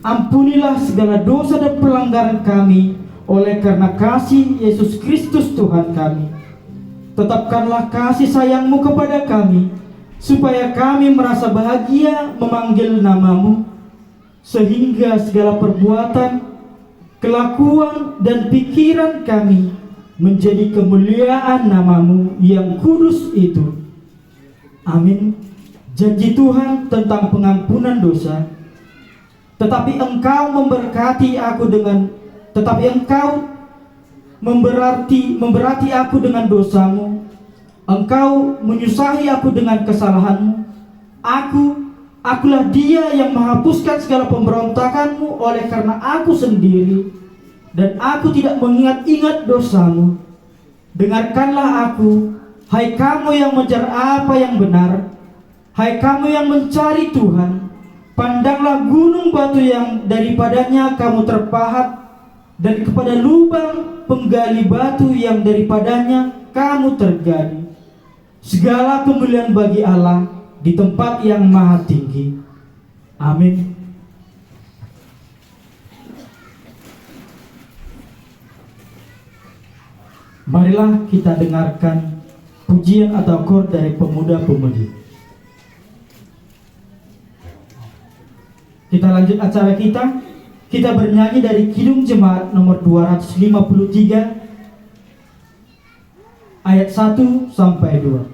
Ampunilah segala dosa dan pelanggaran kami oleh karena kasih Yesus Kristus Tuhan kami. Tetapkanlah kasih sayang-Mu kepada kami, supaya kami merasa bahagia memanggil nama-Mu, sehingga segala perbuatan, kelakuan, dan pikiran kami menjadi kemuliaan nama-Mu yang kudus itu. Amin. Janji Tuhan tentang pengampunan dosa. Tetapi Engkau memberkati aku memberati aku dengan dosa-Mu. Engkau menyusahi aku dengan kesalahan-Mu. Akulah dia yang menghapuskan segala pemberontakan-Mu oleh karena aku sendiri, dan aku tidak mengingat-ingat dosa-Mu. Dengarkanlah aku, hai kamu yang mengejar apa yang benar, hai kamu yang mencari Tuhan. Pandanglah gunung batu yang daripadanya kamu terpahat, dan kepada lubang penggali batu yang daripadanya kamu tergali. Segala kemuliaan bagi Allah di tempat yang maha tinggi. Amin. Marilah kita dengarkan pujian atau kor dari pemuda-pemudi. Kita lanjut acara kita. Kita bernyanyi dari Kidung Jemaat nomor 253 ayat 1 sampai 2.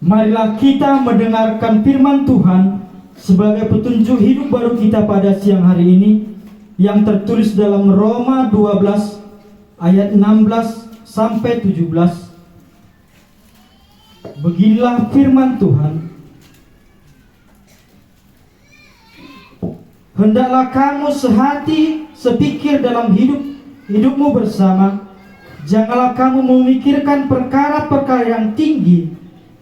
Marilah kita mendengarkan firman Tuhan sebagai petunjuk hidup baru kita pada siang hari ini, yang tertulis dalam Roma 12 ayat 16 sampai 17. Beginilah firman Tuhan. Hendaklah kamu sehati sepikir dalam hidupmu bersama. Janganlah kamu memikirkan perkara-perkara yang tinggi,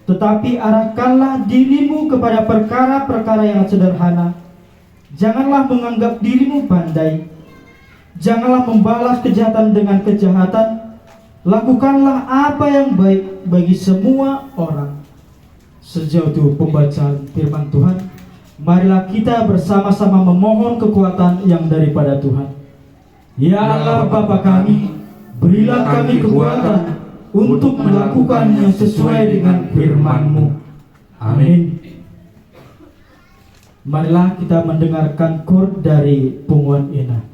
tetapi arahkanlah dirimu kepada perkara-perkara yang sederhana. Janganlah menganggap dirimu pandai. Janganlah membalas kejahatan dengan kejahatan. Lakukanlah apa yang baik bagi semua orang. Sejauh itu pembacaan firman Tuhan. Marilah kita bersama-sama memohon kekuatan yang daripada Tuhan. Ya Allah Bapa kami, berilah kami kekuatan untuk melakukan yang sesuai dengan firman-Mu. Amin. Marilah kita mendengarkan kor dari Punguan Ina.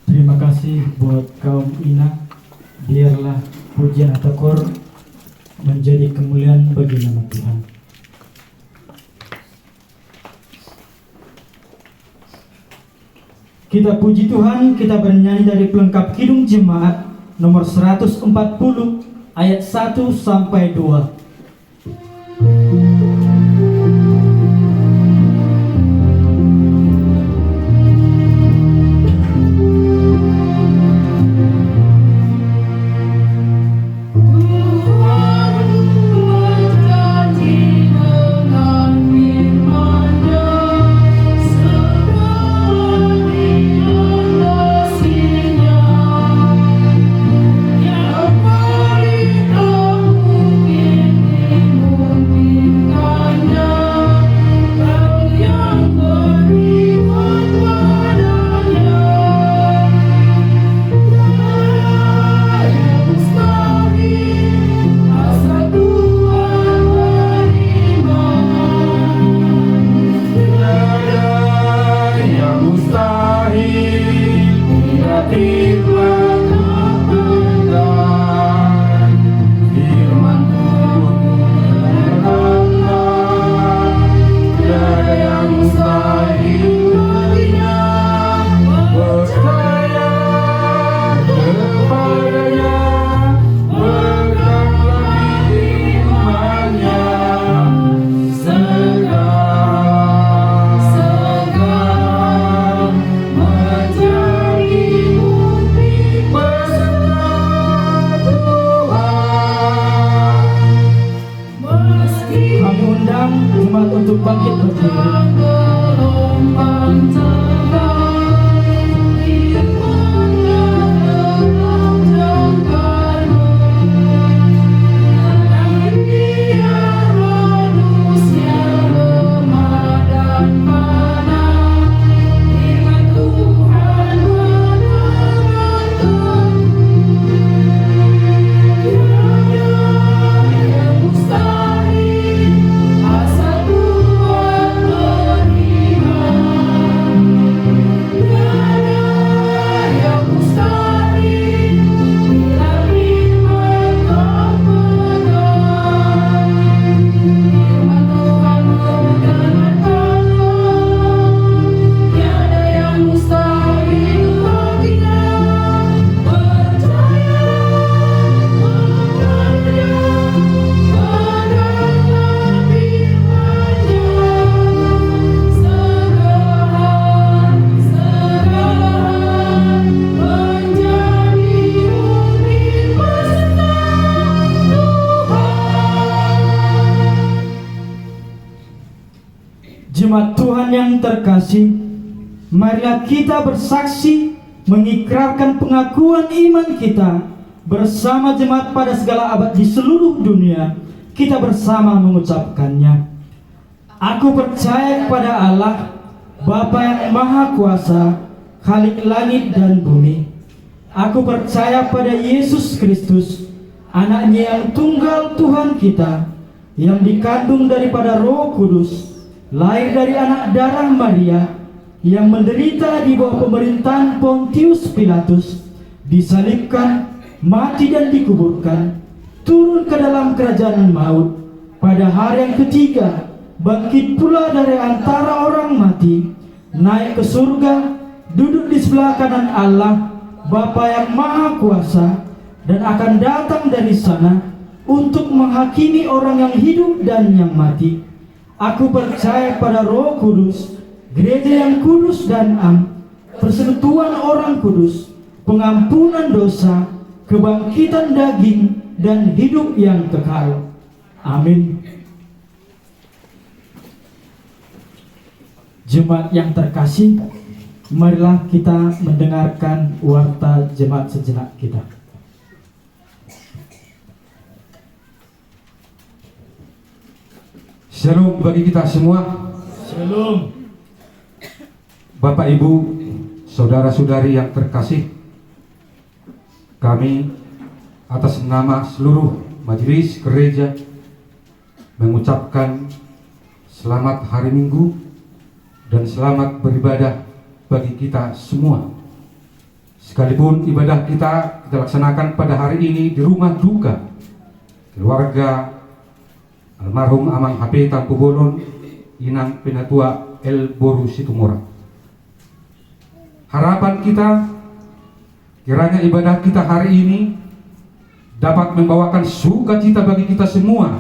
Terima kasih buat kaum Ina. Biarlah pujian atau kor menjadi kemuliaan bagi nama Tuhan. Kita puji Tuhan, kita bernyanyi dari pelengkap Kidung Jemaat nomor 140 ayat 1 sampai 2. Untuk bangkit berdiri. Jemaat Tuhan yang terkasih, marilah kita bersaksi mengikrarkan pengakuan iman kita bersama jemaat pada segala abad di seluruh dunia. Kita bersama mengucapkannya. Aku percaya kepada Allah, Bapa yang Maha Kuasa, Khalik langit dan bumi. Aku percaya pada Yesus Kristus, anaknya yang tunggal Tuhan kita, yang dikandung daripada Roh Kudus, lahir dari anak darah Maria, yang menderita di bawah pemerintahan Pontius Pilatus, disalibkan, mati dan dikuburkan, turun ke dalam kerajaan maut, pada hari yang ketiga bangkit pula dari antara orang mati, naik ke surga, duduk di sebelah kanan Allah Bapa yang Maha Kuasa, dan akan datang dari sana untuk menghakimi orang yang hidup dan yang mati. Aku percaya pada Roh Kudus, gereja yang kudus dan am, persekutuan orang kudus, pengampunan dosa, kebangkitan daging, dan hidup yang kekal. Amin. Jemaat yang terkasih, marilah kita mendengarkan warta jemaat sejenak kita. Shalom bagi kita semua. Shalom. Bapak, Ibu, saudara-saudari yang terkasih, kami atas nama seluruh majelis gereja mengucapkan selamat hari Minggu dan selamat beribadah bagi kita semua. Sekalipun ibadah kita laksanakan pada hari ini di rumah duka keluarga almarhum Amang HP Tampu Bolon Inang Penatua El Boru Situmora. Harapan kita kiranya ibadah kita hari ini dapat membawakan sukacita bagi kita semua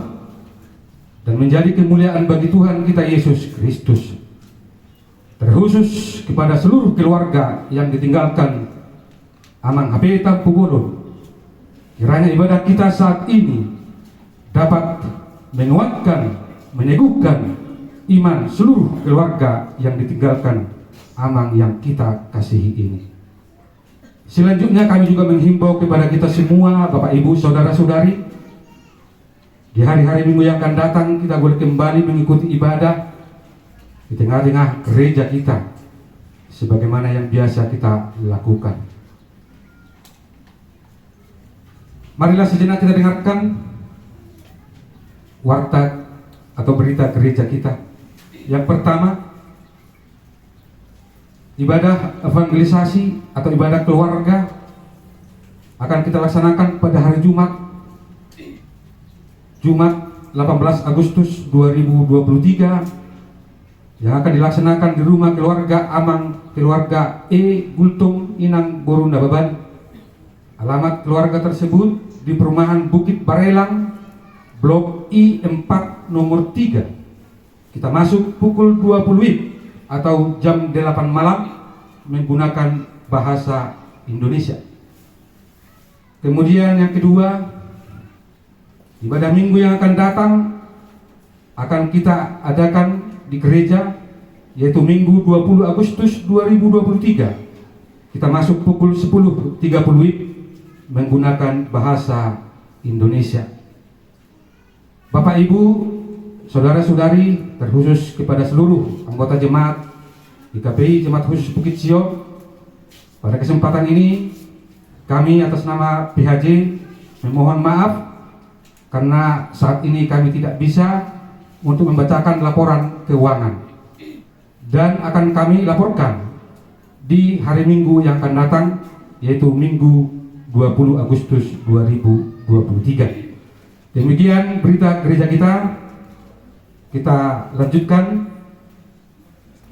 dan menjadi kemuliaan bagi Tuhan kita Yesus Kristus. Terkhusus kepada seluruh keluarga yang ditinggalkan Amang HP Tampu Bolon, kiranya ibadah kita saat ini dapat menguatkan, meneguhkan iman seluruh keluarga yang ditinggalkan Amang yang kita kasihi ini. Selanjutnya kami juga menghimbau kepada kita semua, Bapak Ibu, Saudara-saudari, di hari-hari Minggu yang akan datang kita boleh kembali mengikuti ibadah di tengah-tengah gereja kita sebagaimana yang biasa kita lakukan. Marilah sejenak kita dengarkan warta atau berita gereja kita. Yang pertama, ibadah evangelisasi atau ibadah keluarga akan kita laksanakan pada hari Jumat 18 Agustus 2023 yang akan dilaksanakan di rumah keluarga Amang keluarga E. Gultung Inang Borunda Baban. Alamat keluarga tersebut di perumahan Bukit Barelang Blok I4 nomor 3. Kita masuk pukul 20 WIB atau jam 8 malam menggunakan bahasa Indonesia. Kemudian yang kedua, ibadah minggu yang akan datang akan kita adakan di gereja, yaitu Minggu 20 Agustus 2023. Kita masuk pukul 10.30 WIB menggunakan bahasa Indonesia. Bapak Ibu, Saudara-saudari, terkhusus kepada seluruh anggota jemaat GKPI Jemaat Khusus Bukit Sio, pada kesempatan ini kami atas nama PHJ memohon maaf karena saat ini kami tidak bisa untuk membacakan laporan keuangan dan akan kami laporkan di hari Minggu yang akan datang, yaitu Minggu 20 Agustus 2023. Demikian berita gereja kita lanjutkan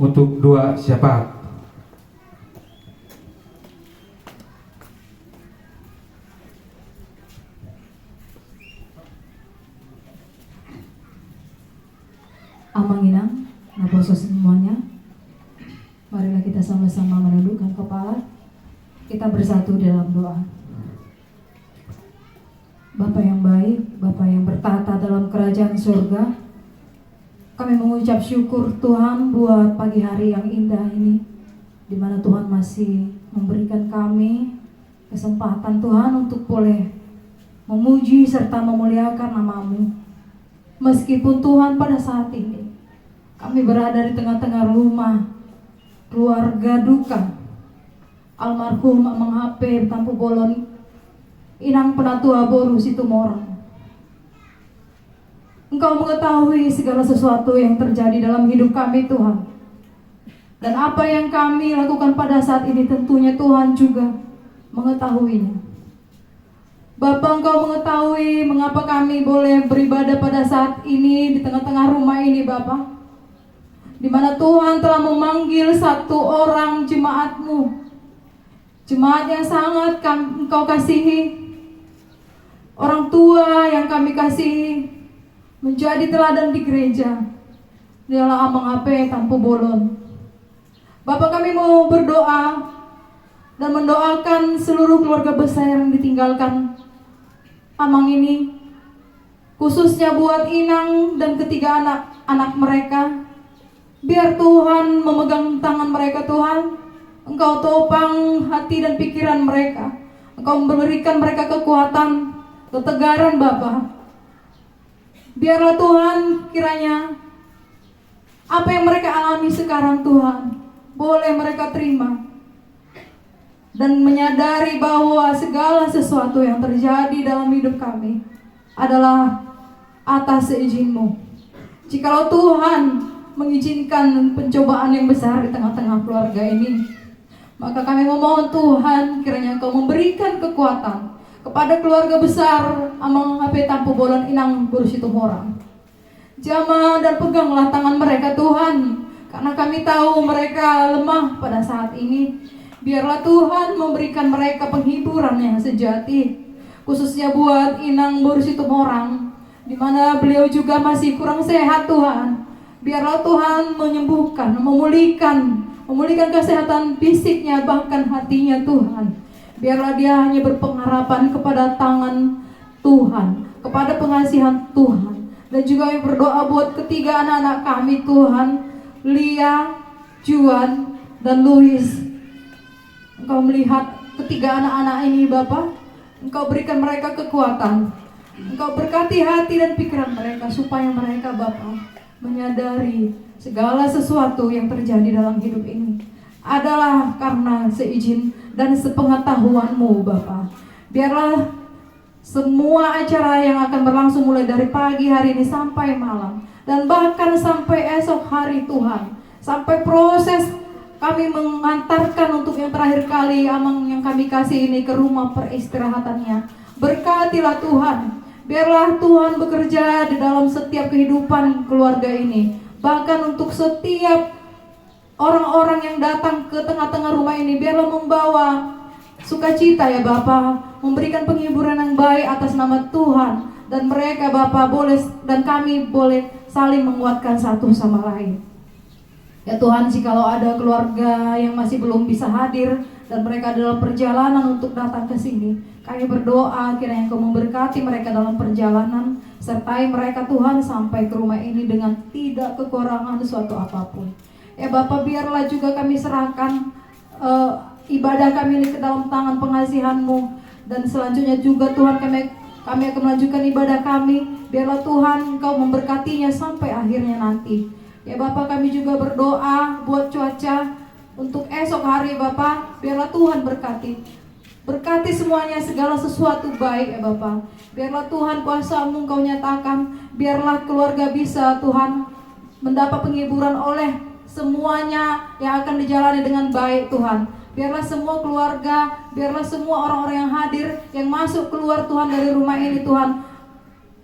untuk doa syafaat. Amang Inang, Naboso semuanya, marilah kita sama-sama menundukkan kepala, kita bersatu dalam doa. Bapa yang baik, Bapa yang bertata dalam kerajaan surga, kami mengucap syukur Tuhan buat pagi hari yang indah ini, di mana Tuhan masih memberikan kami kesempatan Tuhan untuk boleh memuji serta memuliakan nama-Mu. Meskipun Tuhan pada saat ini kami berada di tengah-tengah rumah keluarga duka almarhum Amang HP Tampu Bolon Inang Penatua Boru Situmorang. Engkau mengetahui segala sesuatu yang terjadi dalam hidup kami Tuhan. Dan apa yang kami lakukan pada saat ini tentunya Tuhan juga mengetahuinya. Bapa, Engkau mengetahui mengapa kami boleh beribadah pada saat ini di tengah-tengah rumah ini Bapa, di mana Tuhan telah memanggil satu orang jemaat-Mu, jemaat yang sangat Engkau kasihi, orang tua yang kami kasihi, menjadi teladan di gereja. Dialah Amang HP Tampu Bolon. Bapak, kami mau berdoa dan mendoakan seluruh keluarga besar yang ditinggalkan Amang ini, khususnya buat Inang dan ketiga anak-anak mereka. Biar Tuhan memegang tangan mereka Tuhan. Engkau topang hati dan pikiran mereka. Engkau memberikan mereka kekuatan, ketegaran Bapa. Biarlah Tuhan kiranya apa yang mereka alami sekarang Tuhan boleh mereka terima dan menyadari bahwa segala sesuatu yang terjadi dalam hidup kami adalah atas seizin-Mu. Jikalau Tuhan mengizinkan pencobaan yang besar di tengah-tengah keluarga ini, Maka kami memohon Tuhan, kiranya Engkau memberikan kekuatan kepada keluarga besar Amang HP Tampu Bolon Inang Bursitumorang. Jamah dan peganglah tangan mereka Tuhan, karena kami tahu mereka lemah pada saat ini. Biarlah Tuhan memberikan mereka penghiburan yang sejati, khususnya buat Inang Bursitumorang, di mana beliau juga masih kurang sehat Tuhan. Biarlah Tuhan menyembuhkan, memulihkan kesehatan fisiknya, bahkan hatinya Tuhan. Biarlah dia hanya berpengharapan kepada tangan Tuhan, kepada pengasihan Tuhan. Dan juga kami berdoa buat ketiga anak-anak kami Tuhan, Lia, Juan, dan Louis. Engkau melihat ketiga anak-anak ini Bapa, Engkau berikan mereka kekuatan. Engkau berkati hati dan pikiran mereka, supaya mereka Bapa menyadari segala sesuatu yang terjadi dalam hidup ini adalah karena seizin dan sepengetahuan-Mu Bapa. Biarlah semua acara yang akan berlangsung mulai dari pagi hari ini sampai malam, dan bahkan sampai esok hari Tuhan, sampai proses kami mengantarkan untuk yang terakhir kali Amang yang kami kasih ini ke rumah peristirahatannya, berkatilah Tuhan. Biarlah Tuhan bekerja di dalam setiap kehidupan keluarga ini, bahkan untuk setiap orang-orang yang datang ke tengah-tengah rumah ini. Biarlah membawa sukacita ya Bapa, memberikan penghiburan yang baik atas nama Tuhan. Dan mereka Bapa boleh, dan kami boleh saling menguatkan satu sama lain. Ya Tuhan, jikalau ada keluarga yang masih belum bisa hadir dan mereka dalam perjalanan untuk datang ke sini, kami berdoa kiranya Engkau memberkati mereka dalam perjalanan, sertai mereka Tuhan sampai ke rumah ini dengan tidak kekurangan suatu apapun. Ya Bapa, biarlah juga kami serahkan ibadah kami ini ke dalam tangan pengasihan-Mu, dan selanjutnya juga Tuhan kami akan melanjutkan ibadah kami. Biarlah Tuhan Engkau memberkatinya sampai akhirnya nanti. Ya Bapak, kami juga berdoa buat cuaca untuk esok hari Bapak. Biarlah Tuhan berkati semuanya, segala sesuatu baik ya Bapak. Biarlah Tuhan kuasa-Mu Engkau nyatakan. Biarlah keluarga bisa Tuhan mendapat penghiburan oleh semuanya yang akan dijalani dengan baik Tuhan. Biarlah semua keluarga, biarlah semua orang-orang yang hadir, yang masuk keluar Tuhan dari rumah ini Tuhan,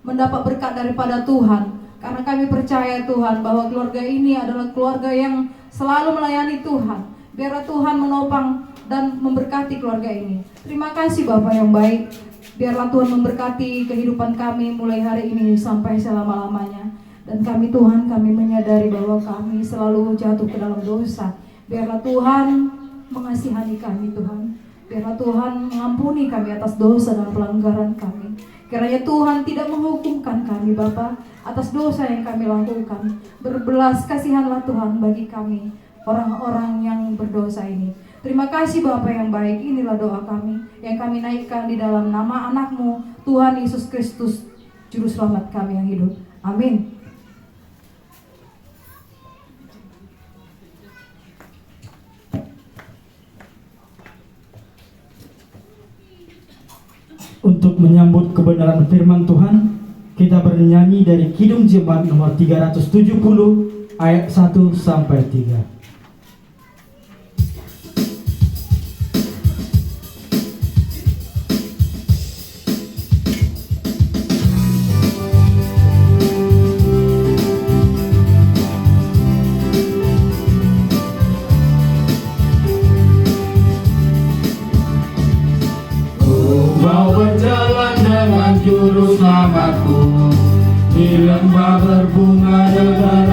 mendapat berkat daripada Tuhan. Karena kami percaya Tuhan bahwa keluarga ini adalah keluarga yang selalu melayani Tuhan. Biarlah Tuhan menopang dan memberkati keluarga ini. Terima kasih Bapak yang baik. Biarlah Tuhan memberkati kehidupan kami mulai hari ini sampai selama-lamanya. Dan kami Tuhan, kami menyadari bahwa kami selalu jatuh ke dalam dosa. Biarlah Tuhan mengasihani kami Tuhan. Biarlah Tuhan mengampuni kami atas dosa dan pelanggaran kami. Kiranya Tuhan tidak menghukumkan kami Bapa atas dosa yang kami lakukan. Berbelas kasihanlah Tuhan bagi kami, orang-orang yang berdosa ini. Terima kasih Bapa yang baik. Inilah doa kami yang kami naikkan di dalam nama anak-Mu, Tuhan Yesus Kristus, Juru Selamat kami yang hidup. Amin. Untuk menyambut kebenaran firman Tuhan, kita bernyanyi dari Kidung Jemaat nomor 370 ayat 1 sampai 3. Juru selamatku di lembah berbunga dengan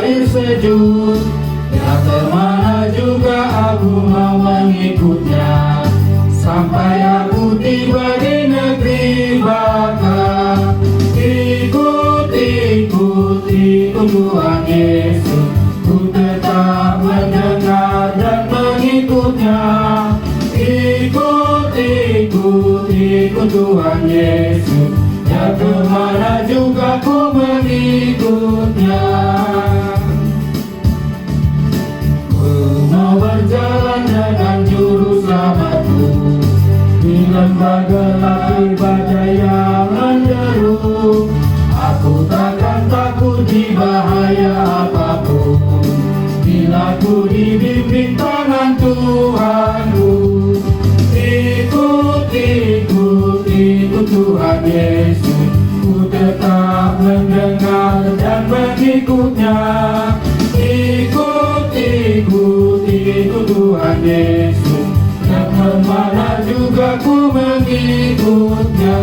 air sejuk. Ya kemana juga aku mau mengikutnya, sampai aku tiba di negeri baka. Ikut Tuhan Yesus, ku tetap mendengar dan mengikutnya. Ikut Tuhan Yesus, ya kemana juga ku mengikutnya. Ku mau berjalan dengan Juru Selamatku di lembah gelap badai yang menderu. Aku takkan takut di bahaya apapun, bila ku dibimbing tangan Tuhan. mengikutnya. Ikut, ikut, ikut Tuhan Yesus, yang kemana juga ku mengikutnya.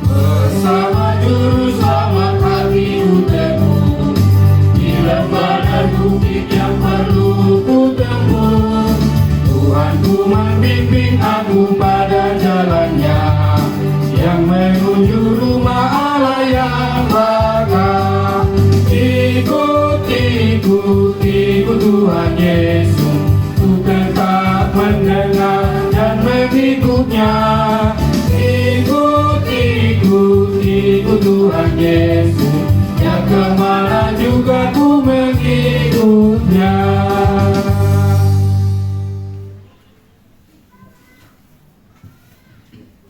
Bersama juru selamat hati utemu, di lembah dan bukit yang perlu ku tempuh, Tuhanku membimbing aku pada jalannya, yang menuju rumah Allah yang baka. Ikut, ikut, ikut Tuhan Yesus, ku tetap mendengar dan mengikutnya. Ikut, ikut, ikut Tuhan Yesus, yang kemana juga ku mengikutnya.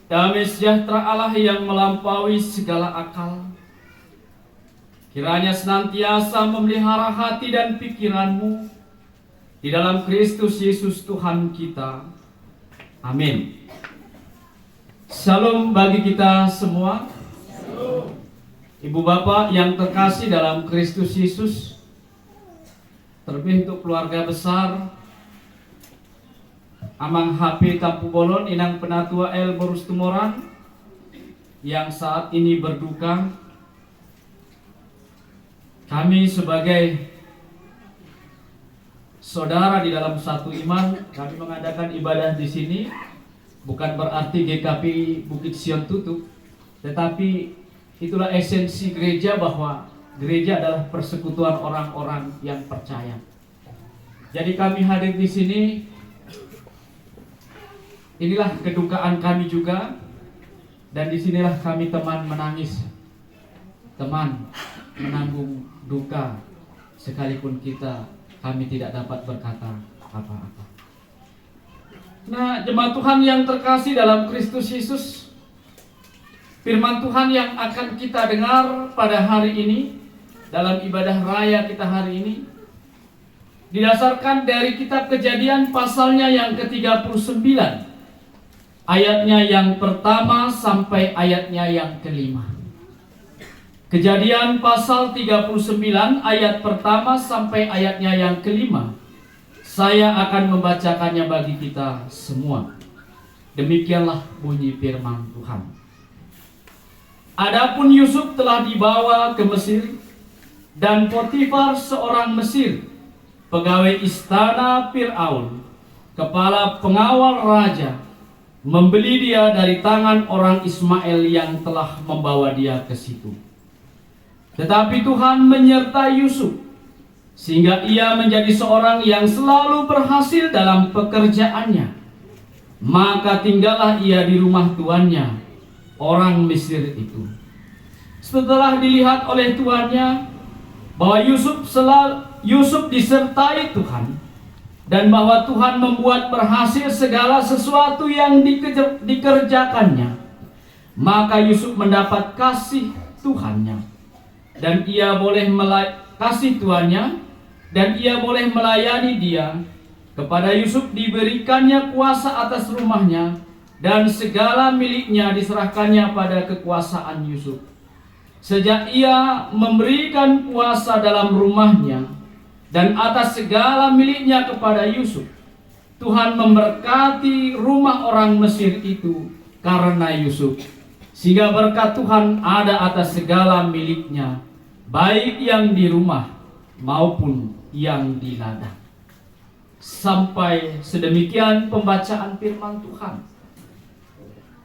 Damai sejahtera Allah yang melampaui segala akal, kiranya senantiasa memelihara hati dan pikiranmu di dalam Kristus Yesus Tuhan kita. Amin. Shalom bagi kita semua. Ibu bapak yang terkasih dalam Kristus Yesus, terlebih untuk keluarga besar Amang HP Tampu Bolon, Inang Penatua El Borus Tumoran yang saat ini berduka. Kami sebagai saudara di dalam satu iman, kami mengadakan ibadah di sini bukan berarti GKP Bukit Sion tutup, tetapi itulah esensi gereja, bahwa gereja adalah persekutuan orang-orang yang percaya. Jadi kami hadir di sini, inilah kedukaan kami juga, dan disinilah kami teman menangis, teman menanggung duka, sekalipun kami tidak dapat berkata apa-apa. Nah, jemaat Tuhan yang terkasih dalam Kristus Yesus, firman Tuhan yang akan kita dengar pada hari ini, dalam ibadah raya kita hari ini, didasarkan dari kitab Kejadian pasalnya yang ke-39, ayatnya yang pertama sampai ayatnya yang kelima. Kejadian pasal 39 ayat pertama sampai ayatnya yang kelima. Saya akan membacakannya bagi kita semua. Demikianlah bunyi firman Tuhan. Adapun Yusuf telah dibawa ke Mesir, dan Potifar seorang Mesir, pegawai istana Fir'aun, kepala pengawal raja, membeli dia dari tangan orang Ismail yang telah membawa dia ke situ. Tetapi Tuhan menyertai Yusuf, sehingga ia menjadi seorang yang selalu berhasil dalam pekerjaannya. Maka tinggallah ia di rumah tuannya, orang Mesir itu. Setelah dilihat oleh tuannya bahwa Yusuf disertai Tuhan, dan bahwa Tuhan membuat berhasil segala sesuatu yang dikerjakannya, maka Yusuf mendapat kasih Tuhannya, dan ia boleh kasih tuannya, dan ia boleh melayani dia. Kepada Yusuf diberikannya kuasa atas rumahnya, dan segala miliknya diserahkannya pada kekuasaan Yusuf. Sejak ia memberikan kuasa dalam rumahnya dan atas segala miliknya kepada Yusuf, Tuhan memberkati rumah orang Mesir itu karena Yusuf, sehingga berkat Tuhan ada atas segala miliknya, baik yang di rumah maupun yang di ladang. Sampai sedemikian pembacaan firman Tuhan.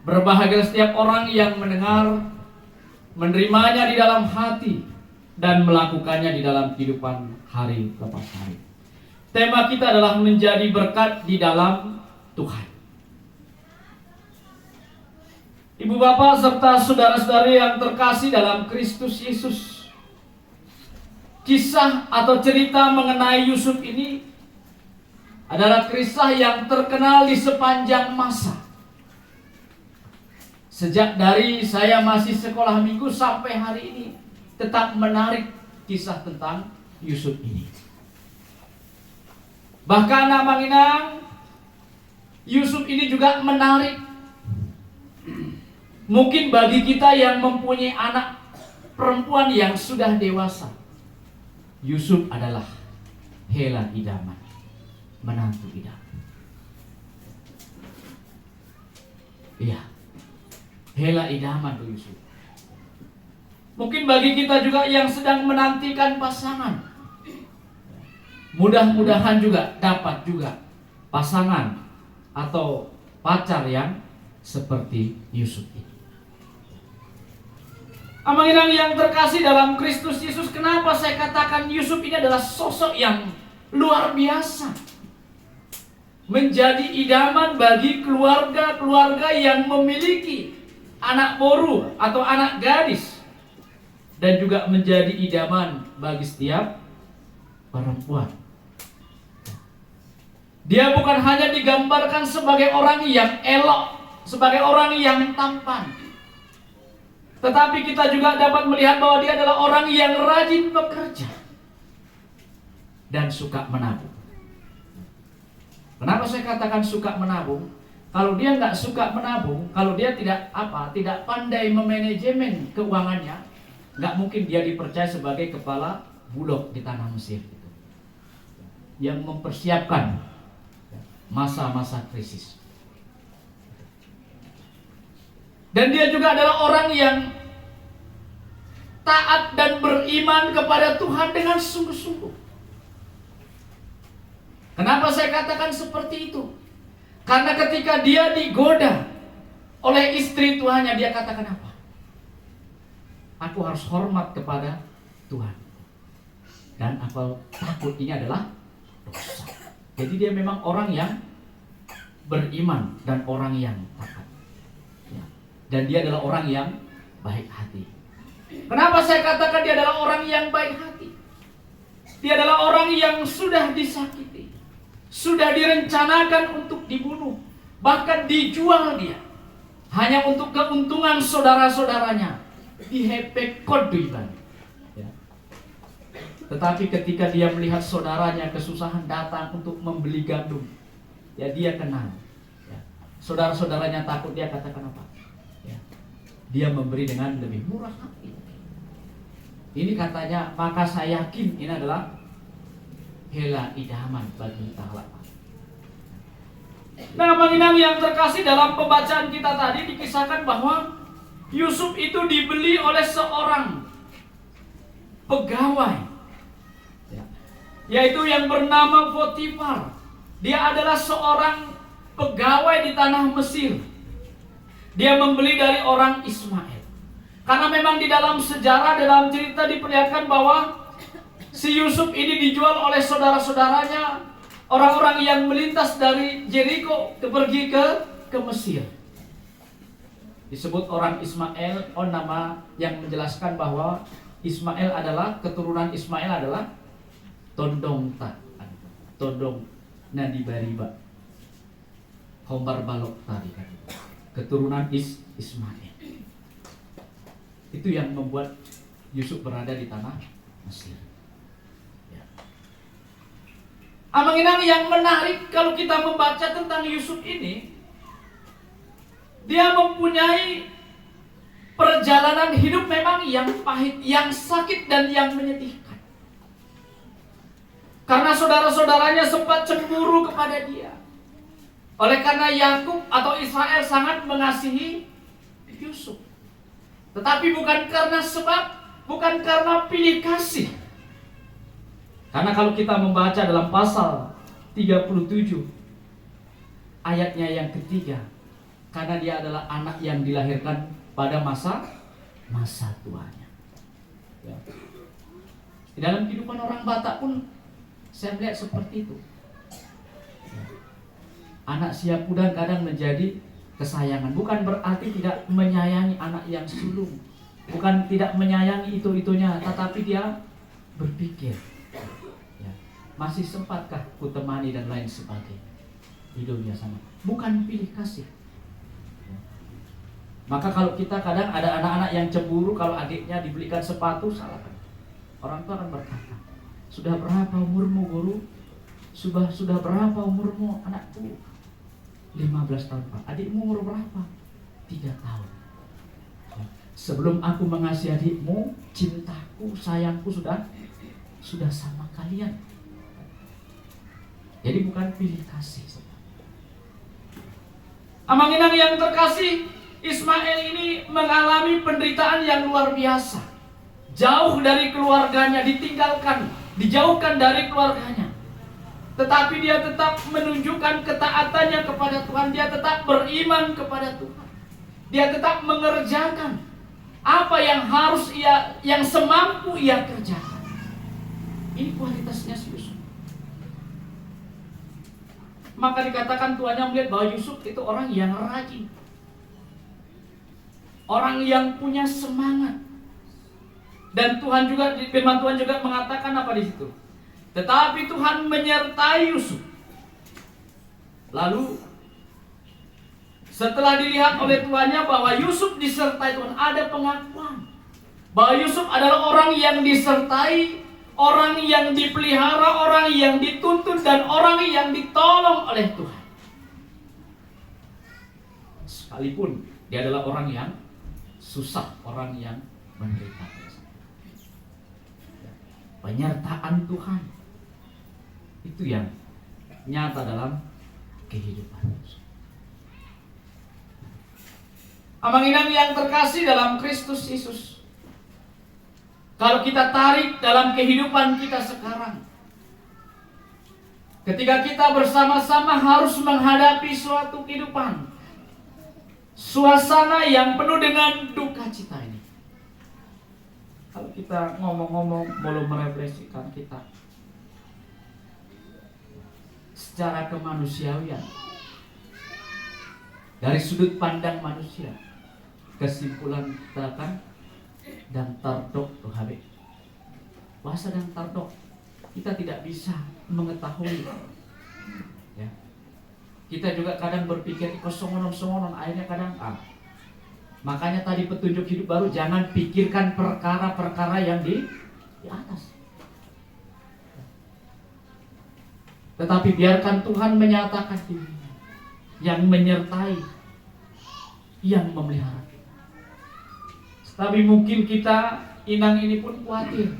Berbahagia setiap orang yang mendengar, menerimanya di dalam hati, dan melakukannya di dalam kehidupan hari lepas hari. Tema kita adalah menjadi berkat di dalam Tuhan. Ibu bapak serta saudara-saudari yang terkasih dalam Kristus Yesus, kisah atau cerita mengenai Yusuf ini adalah kisah yang terkenal di sepanjang masa. Sejak dari saya masih sekolah minggu sampai hari ini, tetap menarik kisah tentang Yusuf ini. Bahkan Manginang, Yusuf ini juga menarik. Mungkin bagi kita yang mempunyai anak perempuan yang sudah dewasa, Yusuf adalah Hela idaman, menantu idaman. Iya, Hela idaman tuh Yusuf. Mungkin bagi kita juga yang sedang menantikan pasangan, mudah-mudahan juga dapat juga pasangan atau pacar yang seperti Yusuf ini. Amanginang yang terkasih dalam Kristus Yesus, kenapa saya katakan Yusuf ini adalah sosok yang luar biasa, menjadi idaman bagi keluarga-keluarga yang memiliki anak boru atau anak gadis, dan juga menjadi idaman bagi setiap perempuan. Dia bukan hanya digambarkan sebagai orang yang elok, sebagai orang yang tampan, tetapi kita juga dapat melihat bahwa dia adalah orang yang rajin bekerja dan suka menabung. Kenapa saya katakan suka menabung? Kalau dia nggak suka menabung, kalau dia tidak pandai memanajemen keuangannya, nggak mungkin dia dipercaya sebagai kepala bulog di tanah Mesir itu, yang mempersiapkan masa-masa krisis. Dan dia juga adalah orang yang taat dan beriman kepada Tuhan dengan sungguh-sungguh. Kenapa saya katakan seperti itu? Karena ketika dia digoda oleh istri tuannya, dia katakan apa? Aku harus hormat kepada Tuhan, dan aku takut ini adalah dosa. Jadi dia memang orang yang beriman dan orang yang taat. Dan dia adalah orang yang baik hati. Kenapa saya katakan dia adalah orang yang baik hati? Dia adalah orang yang sudah disakiti, sudah direncanakan untuk dibunuh, bahkan dijual dia hanya untuk keuntungan saudara-saudaranya, dihepek koduiban. Tetapi ketika dia melihat saudaranya kesusahan datang untuk membeli gandum, ya dia kenal. Saudara-saudaranya takut, dia katakan apa? Dia memberi dengan lebih murah hati. Ini katanya, maka saya yakin ini adalah Hela idaman bagi Allah. Nah, Manginang yang terkasih, dalam pembacaan kita tadi dikisahkan bahwa Yusuf itu dibeli oleh seorang pegawai, yaitu yang bernama Potifar. Dia adalah seorang pegawai di tanah Mesir. Dia membeli dari orang Ismail. Karena memang di dalam sejarah, dalam cerita diperlihatkan bahwa si Yusuf ini dijual oleh saudara-saudaranya, orang-orang yang melintas dari Jericho pergi ke Mesir. Disebut orang Ismail, nama yang menjelaskan bahwa Ismail adalah, keturunan Ismail adalah Tondong Nadi Bariba, Hombar Balok tadi kan. Keturunan Ismail. Itu yang membuat Yusuf berada di tanah Mesir. Ya. Amanginang yang menarik kalau kita membaca tentang Yusuf ini, dia mempunyai perjalanan hidup memang yang pahit, yang sakit, dan yang menyedihkan. Karena saudara-saudaranya sempat cemburu kepada dia. Oleh karena Yakub atau Israel sangat mengasihi Yusuf. Tetapi bukan karena pilih kasih. Karena kalau kita membaca dalam pasal 37 ayatnya yang ketiga, karena dia adalah anak yang dilahirkan pada masa tuanya. Ya. Di dalam kehidupan orang Batak pun saya melihat seperti itu. Anak siap udang kadang menjadi kesayangan. Bukan berarti tidak menyayangi anak yang sulung, bukan tidak menyayangi itu-itunya, tetapi dia berpikir, ya, masih sempatkah ku temani dan lain sebagainya. Hidupnya sama, bukan pilih kasih. Ya. Maka kalau kita kadang ada anak-anak yang cemburu kalau adiknya dibelikan sepatu, salahkan. Orang tua akan berkata, sudah berapa umurmu guru? sudah berapa umurmu anakku? 15 tahun Pak. Adikmu umur berapa? 3 tahun. Sebelum aku mengasihi adikmu, cintaku, sayangku sudah sama kalian. Jadi bukan pilih kasih. Amanginang yang terkasih, Ismail ini mengalami penderitaan yang luar biasa. Jauh dari keluarganya, ditinggalkan, dijauhkan dari keluarganya. Tetapi dia tetap menunjukkan ketaatannya kepada Tuhan. Dia tetap beriman kepada Tuhan. Dia tetap mengerjakan apa yang harus yang semampu ia kerjakan. Ini kualitasnya Yusuf. Maka dikatakan tuannya melihat bahwa Yusuf itu orang yang rajin, orang yang punya semangat. Dan Tuhan juga, firman Tuhan juga mengatakan apa di situ? Tetapi Tuhan menyertai Yusuf. Lalu setelah dilihat oleh tuannya bahwa Yusuf disertai Tuhan, ada pengakuan bahwa Yusuf adalah orang yang disertai, orang yang dipelihara, orang yang dituntun, dan orang yang ditolong oleh Tuhan. Sekalipun dia adalah orang yang susah, orang yang menderita. Penyertaan Tuhan itu yang nyata dalam kehidupan. Amanginang yang terkasih dalam Kristus Yesus, kalau kita tarik dalam kehidupan kita sekarang, ketika kita bersama-sama harus menghadapi suatu kehidupan, suasana yang penuh dengan duka cita ini. Kalau kita ngomong-ngomong belum merefleksikan kita secara kemanusiawian, dari sudut pandang manusia, kesimpulan katakan dan tardok tuh habe. Bahasa dan tardok kita tidak bisa mengetahui. Ya. Kita juga kadang berpikir kosongonon akhirnya kadang Makanya tadi petunjuk hidup baru, jangan pikirkan perkara-perkara yang di atas. Tetapi biarkan Tuhan menyatakan dirinya, yang menyertai, yang memelihara kita. Tapi mungkin kita inang ini pun khawatir.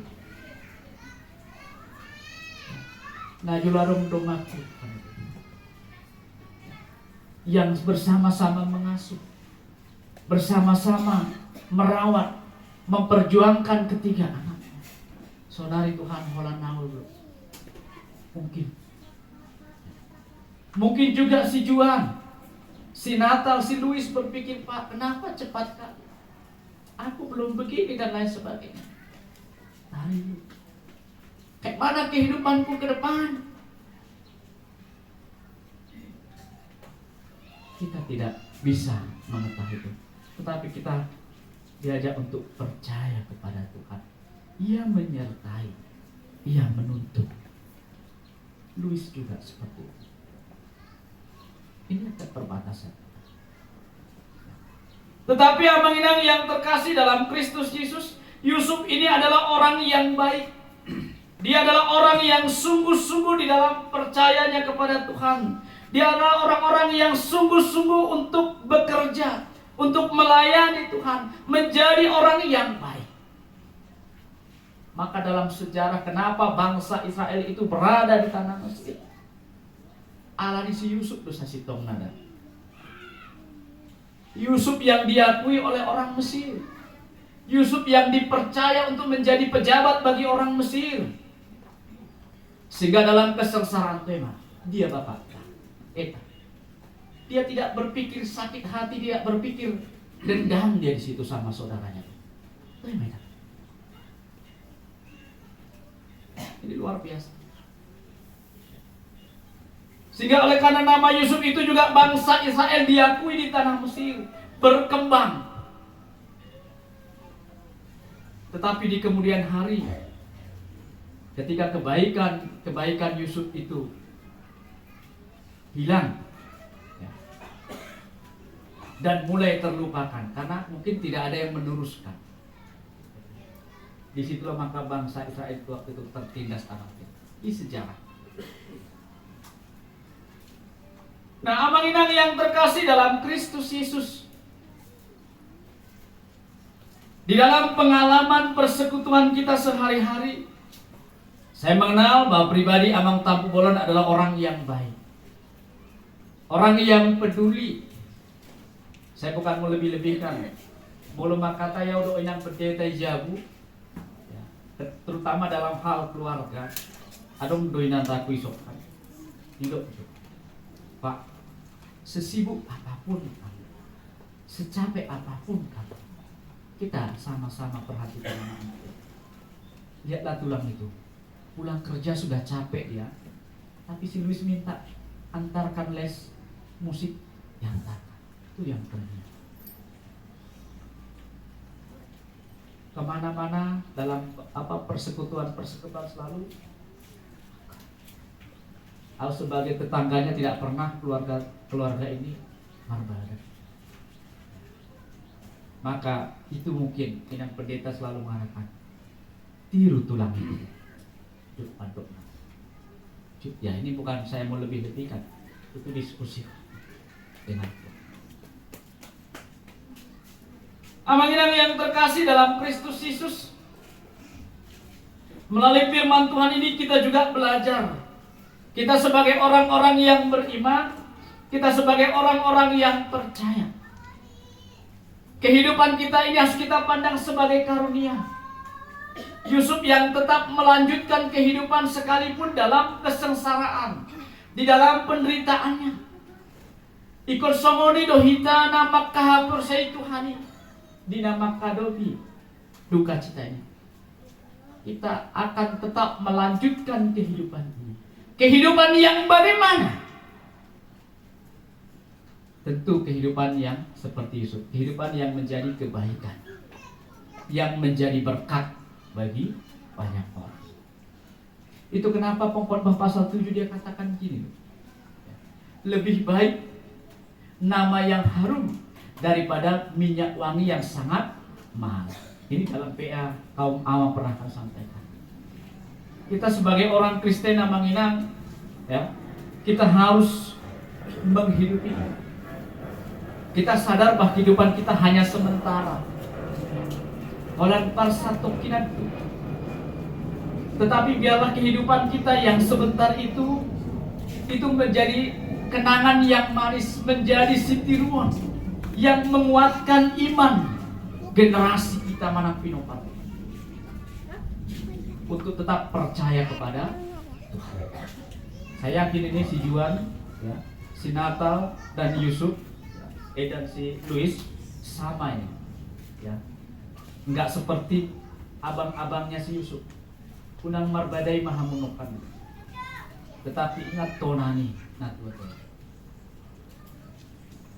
Najularung domaku, yang bersama-sama mengasuh, bersama-sama merawat, memperjuangkan ketiga anak. Saudari Tuhan Holland Naul. Mungkin juga si Juan, si Natal, si Louis berpikir, Pak, kenapa cepat kali? Aku belum begini dan lain sebagainya. Kayak mana kehidupanku ke depan? Kita tidak bisa mengetahui itu. Tetapi kita diajak untuk percaya kepada Tuhan. Ia menyertai, ia menuntun. Louis juga seperti itu. Ini keterbatasan. Tetapi amanginang yang terkasih dalam Kristus Yesus, Yusuf ini adalah orang yang baik. Dia adalah orang yang sungguh-sungguh di dalam percayanya kepada Tuhan. Dia adalah orang-orang yang sungguh-sungguh untuk bekerja, untuk melayani Tuhan, menjadi orang yang baik. Maka dalam sejarah kenapa bangsa Israel itu berada di tanah Mesir? Alani si Yusuf dosa si tong nada. Yusuf yang diakui oleh orang Mesir. Yusuf yang dipercaya untuk menjadi pejabat bagi orang Mesir. Sehingga dalam kesengsaraan tema, dia bapak. Dia tidak berpikir sakit hati, dia berpikir dendam dia di situ sama saudaranya. Ini luar biasa. Sehingga oleh karena nama Yusuf itu juga bangsa Israel diakui di tanah Mesir, berkembang. Tetapi di kemudian hari, ketika kebaikan Yusuf itu hilang, ya, dan mulai terlupakan karena mungkin tidak ada yang meneruskan. Disitulah maka bangsa Israel waktu itu tertindas tanah. Ini sejarah. Nah, amang inang yang terkasih dalam Kristus Yesus, di dalam pengalaman persekutuan kita sehari-hari, saya mengenal bahwa pribadi Amang Tampu Bolon adalah orang yang baik, orang yang peduli. Saya bukan mau lebih-lebihkan, belum kata ya udah inang pendeta jabu, ya, terutama dalam hal keluarga. Adong doinan takui sokan, hidup Pak, sesibuk apapun kamu, secapek apapun kamu, kita sama-sama perhatikan anak-anak. Lihatlah tulang itu, pulang kerja sudah capek ya, tapi si Luis minta antarkan les musik, diantarkan. Itu yang penting. Kemana-mana dalam persekutuan selalu, kalau sebagai tetangganya tidak pernah keluarga ini marbadan. Maka itu mungkin yang pendeta selalu mengatakan, tiru tulang itu. Ya, ini bukan saya mau lebih-lebihkan, itu diskusi dengan amang inang yang terkasih dalam Kristus Yesus. Melalui firman Tuhan ini kita juga belajar. Kita sebagai orang-orang yang beriman, kita sebagai orang-orang yang percaya, kehidupan kita ini harus kita pandang sebagai karunia. Yusuf yang tetap melanjutkan kehidupan sekalipun dalam kesengsaraan, di dalam penderitaannya. Ikut somoni dohita nama kahapur saya Tuhani, di nama kadobi duka citanya. Kita akan tetap melanjutkan kehidupan ini. Kehidupan yang bagaimana? Tentu kehidupan yang seperti Yusuf, kehidupan yang menjadi kebaikan, yang menjadi berkat bagi banyak orang. Itu kenapa Pengkhotbah pasal 7 dia katakan gini, lebih baik nama yang harum daripada minyak wangi yang sangat mahal. Ini dalam PA kaum awam pernah sampaikan. Kita sebagai orang Kristen amang inang, ya, kita harus menghidupi. Kita sadar bahwa kehidupan kita hanya sementara. Olan parsatok kinatu. Tetapi biarlah kehidupan kita yang sebentar itu menjadi kenangan yang manis, menjadi sitiruan yang menguatkan iman generasi kita manang pinopat, untuk tetap percaya kepada Tuhan. Saya yakin ini si Juan, ya, si Natal dan Yusuf, dan si Luis sama ini, ya, nggak seperti abang-abangnya si Yusuf. Kunang marbadai maha menukan, tetapi ingat tonani natua.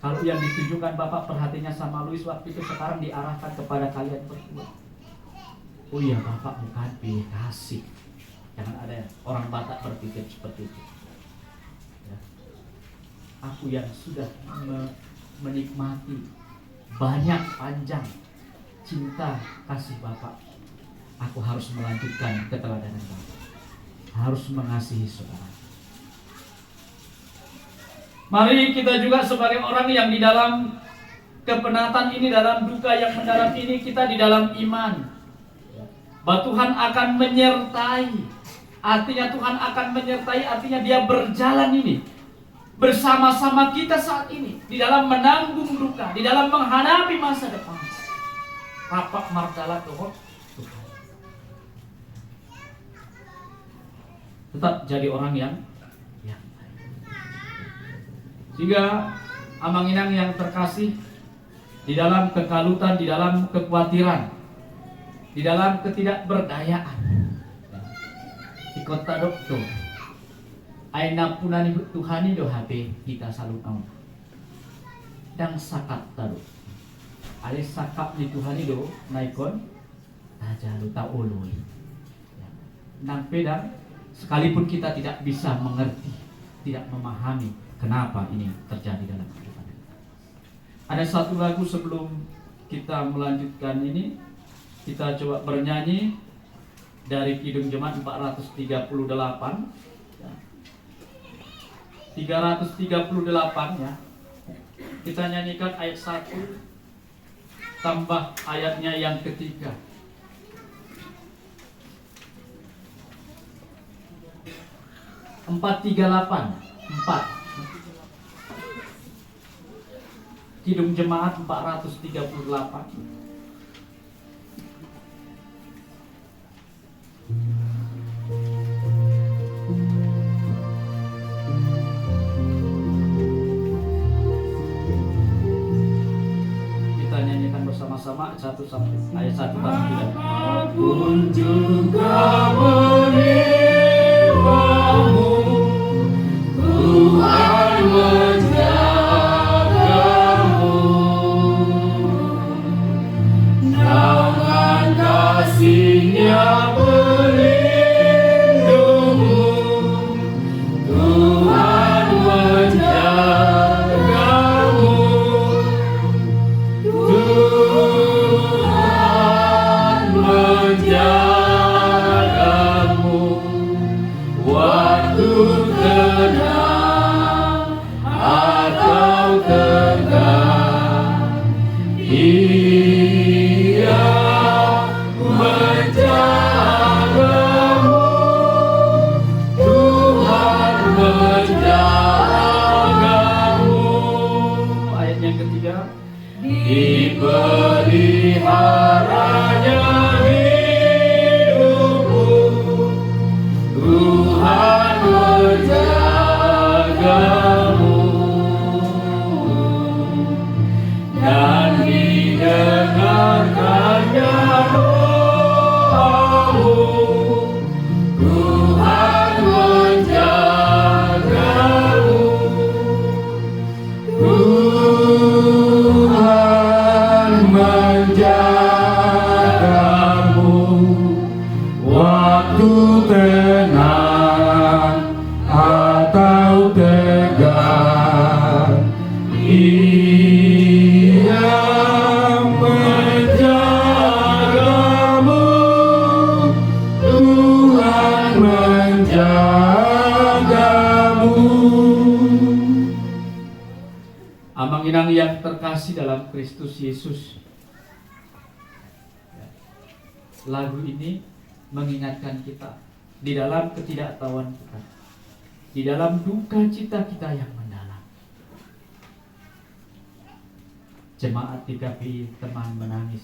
Kalau yang ditujukan Bapak perhatinya sama Luis waktu itu sekarang diarahkan kepada kalian berdua. Oh iya, Bapak bukan pilih kasih. Jangan ada orang Batak berpikir seperti itu, ya. Aku yang sudah menikmati banyak panjang cinta kasih Bapak, aku harus melanjutkan keteladanan Bapak, harus mengasihi saudara. Mari kita juga sebagai orang yang di dalam kepenatan ini, dalam duka yang mendalam ini, kita di dalam iman bahwa Tuhan akan menyertai. Artinya Tuhan akan menyertai, artinya Dia berjalan ini bersama-sama kita saat ini di dalam menanggung duka, di dalam menghadapi masa depan. Rapak martalah Tuhan. Tetap jadi orang yang baik. Sehingga amang inang yang terkasih, di dalam kekalutan, di dalam kekhawatiran, di dalam ketidakberdayaan, di kota dokter, aina punani Tuhani do HP kita salut naon. Dan sakat tado, alis sakap di Tuhani do naikon, aja lu tak ului. Nang pedang, sekalipun kita tidak bisa mengerti, tidak memahami kenapa ini terjadi dalam kehidupan kita. Ada satu lagu sebelum kita melanjutkan ini, kita coba bernyanyi dari Kidung Jemaat 438. 338 ya. Kita nyanyikan ayat 1 tambah ayatnya yang ketiga. Empat tiga delapan 4 Kidung Jemaat 438. Kita nyanyikan bersama-sama ayat 1 sampai 3. Apapun juga menimbamu, Tuhan menjagamu. Tangan kasih-Nya melindungimu, Tuhan menjagamu. Tuhan menjagamu waktu tenang atau tegang. Ia menjagamu, Tuhan menjagamu. Ayat yang ketiga, dipeliharanya hidupmu, Tuhan menjagamu. Dan didengarkannya doamu, Tuhan menjagamu. Tuhan menjagamu waktu tenang atau tegang. Ia menjagamu, Tuhan menjagamu. Amang-inang yang terkasih dalam Kristus Yesus, lagu ini mengingatkan kita di dalam ketidaktahuan kita, di dalam duka cita kita yang mendalam. Jemaat di KPI, teman menangis,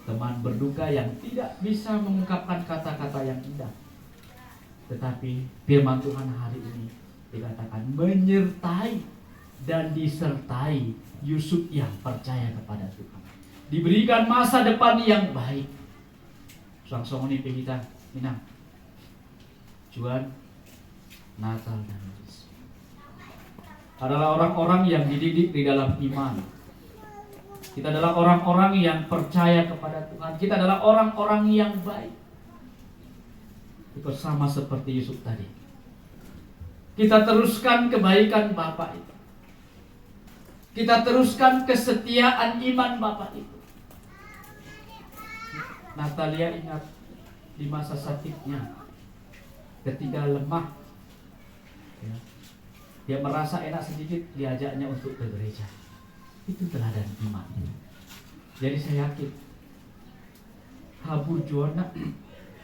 teman berduka yang tidak bisa mengungkapkan kata-kata yang indah. Tetapi firman Tuhan hari ini dikatakan menyertai dan disertai Yusuf yang percaya kepada Tuhan, diberikan masa depan yang baik. Langsung ini kita minang Juan, Natal dan Yesus adalah orang-orang yang dididik di dalam iman. Kita adalah orang-orang yang percaya kepada Tuhan. Kita adalah orang-orang yang baik. Itu sama seperti Yusuf tadi. Kita teruskan kebaikan Bapak itu. Kita teruskan kesetiaan iman Bapak itu. Natalia ingat di masa sakitnya, ketika lemah, ya, dia merasa enak sedikit, diajaknya untuk ke gereja. Itu teladan iman. Jadi saya yakin Habu Juana,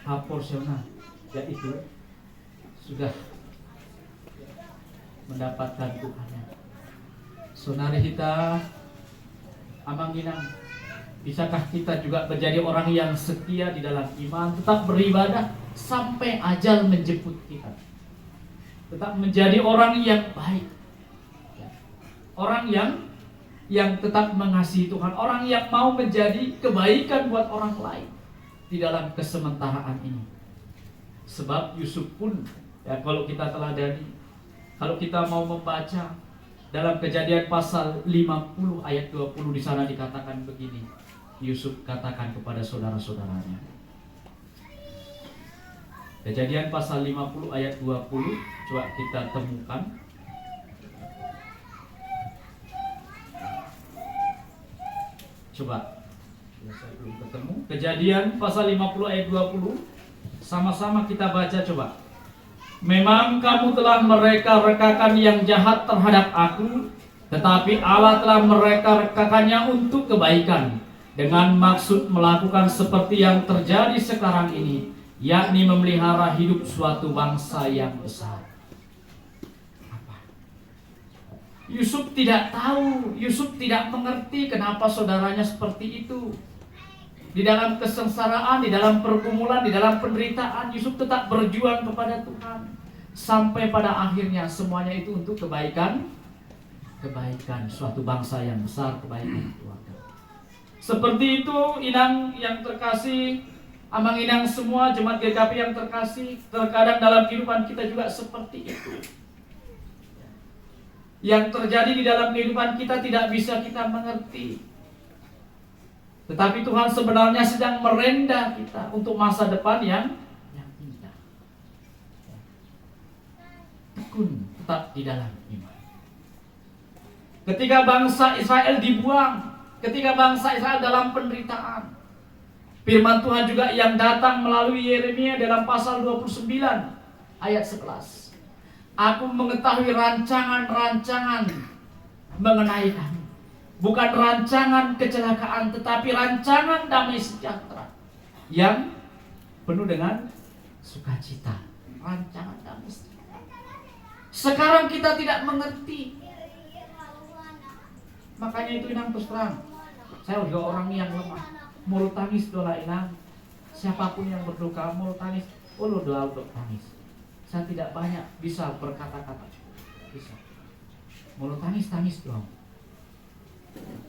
Haporsiona, yaitu sudah mendapatkan Tuhannya. Saudari kita, Amang-inang, bisakah kita juga menjadi orang yang setia di dalam iman, tetap beribadah sampai ajal menjemput kita, tetap menjadi orang yang baik, orang yang tetap mengasihi Tuhan, orang yang mau menjadi kebaikan buat orang lain di dalam kesementaraan ini. Sebab Yusuf pun, ya, kalau kita teladani, kalau kita mau membaca dalam Kejadian pasal 50 ayat 20, di sana dikatakan begini. Yusuf katakan kepada saudara-saudaranya. Kejadian pasal 50 ayat 20, coba kita temukan. Coba, saya belum ketemu. Kejadian pasal 50 ayat 20, sama-sama kita baca coba. Memang kamu telah mereka-rekakan yang jahat terhadap aku, tetapi Allah telah mereka-rekakannya untuk kebaikan, dengan maksud melakukan seperti yang terjadi sekarang ini, yakni memelihara hidup suatu bangsa yang besar. Apa? Yusuf tidak tahu, Yusuf tidak mengerti kenapa saudaranya seperti itu. Di dalam kesengsaraan, di dalam pergumulan, di dalam penderitaan, Yusuf tetap berjuang kepada Tuhan. Sampai pada akhirnya semuanya itu untuk kebaikan suatu bangsa yang besar, kebaikan keluarga. Seperti itu inang yang terkasih, amang inang semua jemaat GKP yang terkasih, terkadang dalam kehidupan kita juga seperti itu. Yang terjadi di dalam kehidupan kita tidak bisa kita mengerti. Tetapi Tuhan sebenarnya sedang merendah kita untuk masa depan yang indah. Tekun tetap di dalam iman. Ketika bangsa Israel dibuang, ketika bangsa Israel dalam penderitaan, firman Tuhan juga yang datang melalui Yeremia dalam pasal 29 ayat 11. Aku mengetahui rancangan-rancangan mengenai kamu. Bukan rancangan kecelakaan, tetapi rancangan damai sejahtera yang penuh dengan sukacita. Rancangan damai sejahtera. Sekarang kita tidak mengerti. Makanya itu inang terus terang. Saya juga orang yang lemah. Mulut tangis doa inang. Siapapun yang berduka mulut tangis, doa untuk tangis. Saya tidak banyak bisa berkata-kata. Bisa. Mulut tangis doa.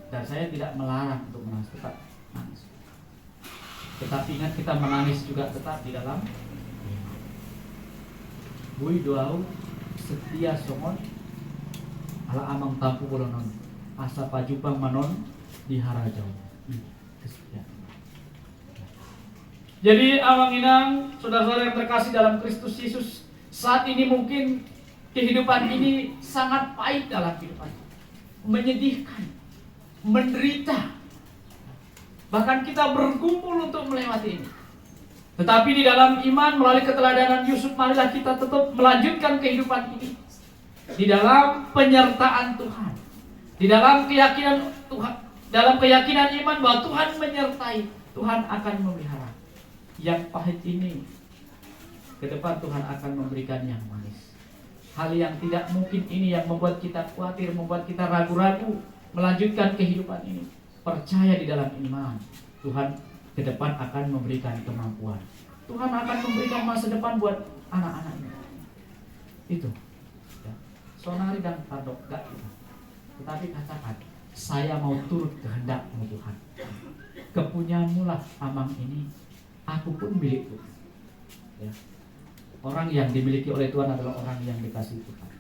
Dan saya tidak melarang untuk menangis, tetap menangis. Tetapi ingat kita menangis juga tetap di dalam iman. Bui doau setia songon ala amang tampu bolonon asa pajupang manon di harajau. Kesetiaan. Jadi awang inang, saudara-saudara yang terkasih dalam Kristus Yesus, saat ini mungkin kehidupan ini sangat pahit dalam kehidupan, menyedihkan, menderita. Bahkan kita berkumpul untuk melewati ini. Tetapi di dalam iman melalui keteladanan Yusuf, marilah kita tetap melanjutkan kehidupan ini di dalam penyertaan Tuhan, di dalam keyakinan Tuhan, dalam keyakinan iman bahwa Tuhan menyertai, Tuhan akan memelihara. Yang pahit ini ke depan Tuhan akan memberikan yang manis. Hal yang tidak mungkin ini yang membuat kita khawatir, membuat kita ragu-ragu melanjutkan kehidupan ini. Percaya di dalam iman, Tuhan ke depan akan memberikan kemampuan. Tuhan akan memberikan masa depan buat anak-anaknya. Itu ya. Sonari dan tandok gak kita. Tetapi katakan, saya mau turut kehendak-Mu Tuhan. Kepunyaanmu lah amang ini, aku pun milik Tuhan. Ya. Orang yang dimiliki oleh Tuhan adalah orang yang dikasihi Tuhan.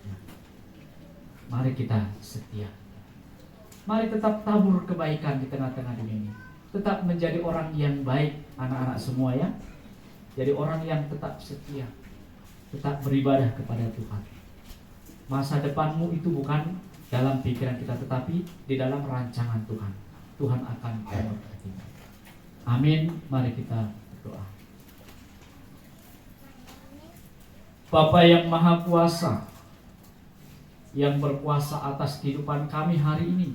Ya. Mari kita setia. Mari tetap tabur kebaikan di tengah-tengah dunia ini. Tetap menjadi orang yang baik, anak-anak semua ya. Jadi orang yang tetap setia, tetap beribadah kepada Tuhan. Masa depanmu itu bukan dalam pikiran kita, tetapi di dalam rancangan Tuhan. Tuhan akan memberkati. Amin. Mari kita berdoa. Bapa yang Maha Kuasa, yang berkuasa atas kehidupan kami hari ini,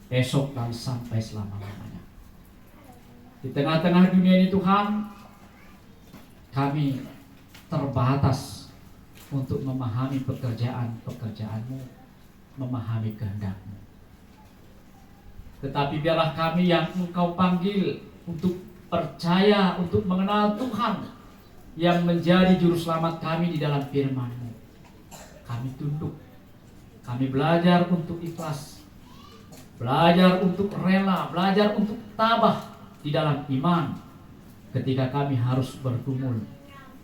esok dan sampai selama-lamanya. Di tengah-tengah dunia ini Tuhan, kami terbatas untuk memahami pekerjaan-pekerjaan-Mu, memahami kehendak-Mu. Tetapi biarlah kami yang Engkau panggil untuk percaya, untuk mengenal Tuhan yang menjadi juru selamat kami di dalam firman-Mu. Kami tunduk, kami belajar untuk ikhlas, belajar untuk rela, belajar untuk tabah di dalam iman. Ketika kami harus bergumul,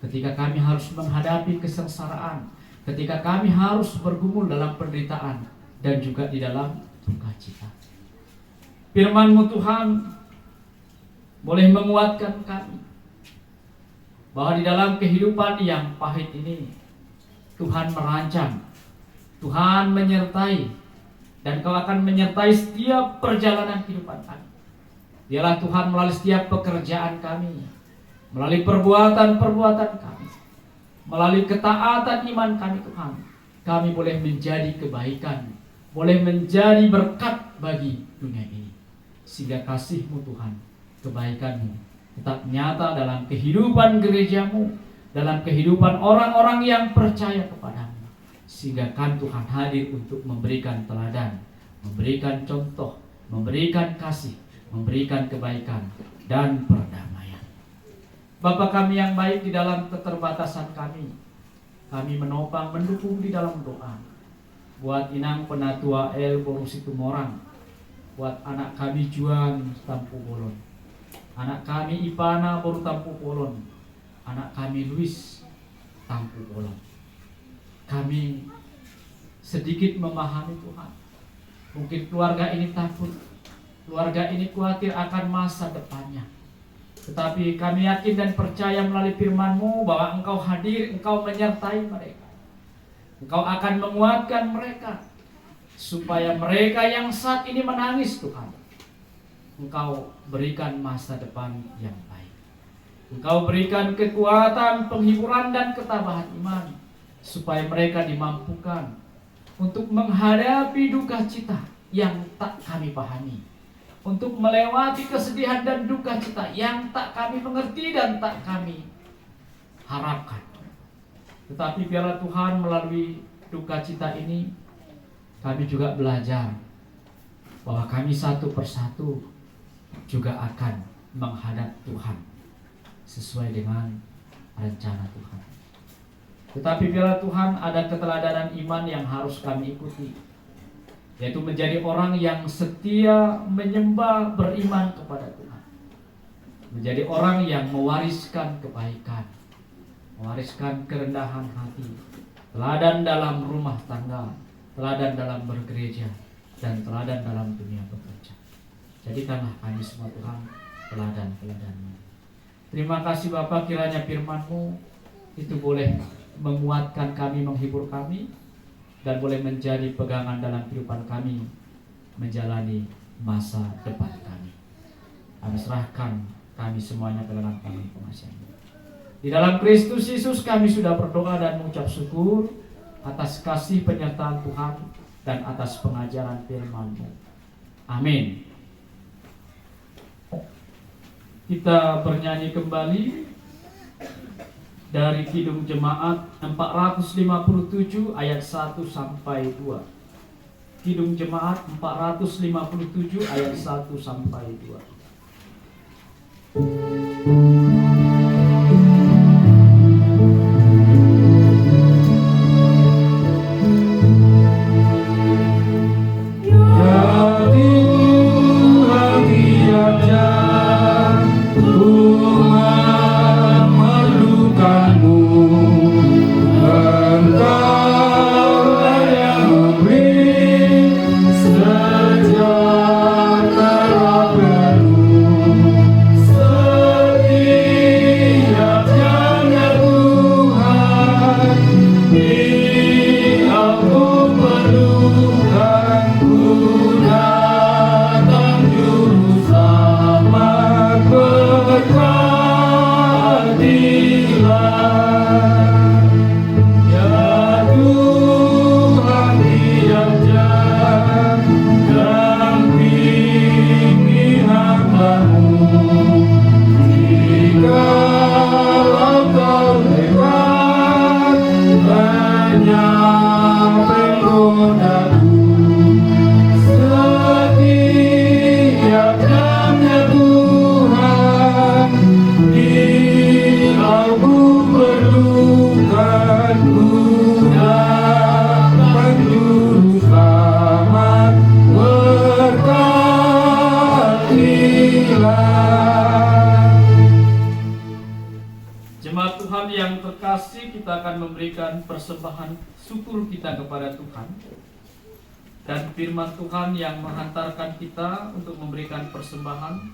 ketika kami harus menghadapi kesengsaraan, ketika kami harus bergumul dalam penderitaan dan juga di dalam sukacita. Firman-Mu Tuhan boleh menguatkan kami bahwa di dalam kehidupan yang pahit ini Tuhan merancang, Tuhan menyertai, dan Kau akan menyertai setiap perjalanan kehidupan kami. Biarlah Tuhan melalui setiap pekerjaan kami, melalui perbuatan-perbuatan kami, melalui ketaatan iman kami Tuhan, kami boleh menjadi kebaikan, boleh menjadi berkat bagi dunia ini. Sehingga kasih-Mu Tuhan, kebaikan-Mu tetap nyata dalam kehidupan gereja-Mu, dalam kehidupan orang-orang yang percaya kepadamu. Sehingga kan Tuhan hadir untuk memberikan teladan, memberikan contoh, memberikan kasih, memberikan kebaikan dan perdamaian. Bapa kami yang baik, di dalam keterbatasan kami menopang, mendukung di dalam doa. Buat Inang Penatua El Borusi Tumorang, buat anak kami Juan Tampu Bolon, anak kami Ipana Boru Tampu Bolon, anak kami Luis Tampu Bolon. Kami sedikit memahami Tuhan. Mungkin keluarga ini takut, keluarga ini khawatir akan masa depannya. Tetapi kami yakin dan percaya melalui firman-Mu bahwa Engkau hadir, Engkau menyertai mereka. Engkau akan menguatkan mereka, supaya mereka yang saat ini menangis Tuhan, Engkau berikan masa depan yang baik. Engkau berikan kekuatan, penghiburan dan ketabahan iman, supaya mereka dimampukan untuk menghadapi duka cita yang tak kami pahami, untuk melewati kesedihan dan duka cita yang tak kami mengerti dan tak kami harapkan. Tetapi biarlah Tuhan, melalui duka cita ini kami juga belajar bahwa kami satu persatu juga akan menghadap Tuhan sesuai dengan rencana Tuhan. Tetapi biarlah Tuhan, ada keteladanan iman yang harus kami ikuti, yaitu menjadi orang yang setia menyembah, beriman kepada Tuhan, menjadi orang yang mewariskan kebaikan, mewariskan kerendahan hati, teladan dalam rumah tangga, teladan dalam bergereja, dan teladan dalam dunia bekerja. Jadikanlah kami semua Tuhan teladan-teladan-Mu. Terima kasih Bapa, kiranya firman-Mu itu boleh menguatkan kami, menghibur kami, dan boleh menjadi pegangan dalam kehidupan kami menjalani masa depan kami. Kami serahkan kami semuanya ke dalam tangan pengasih-Mu. Di dalam Kristus Yesus kami sudah berdoa dan mengucap syukur atas kasih penyertaan Tuhan dan atas pengajaran firman-Mu. Amin. Kita bernyanyi kembali dari Kidung Jemaat 457 ayat 1 sampai 2. Kidung Jemaat 457 ayat 1 sampai 2. Jemaat Tuhan yang terkasih, kita akan memberikan persembahan syukur kita kepada Tuhan. Dan firman Tuhan yang menghantarkan kita untuk memberikan persembahan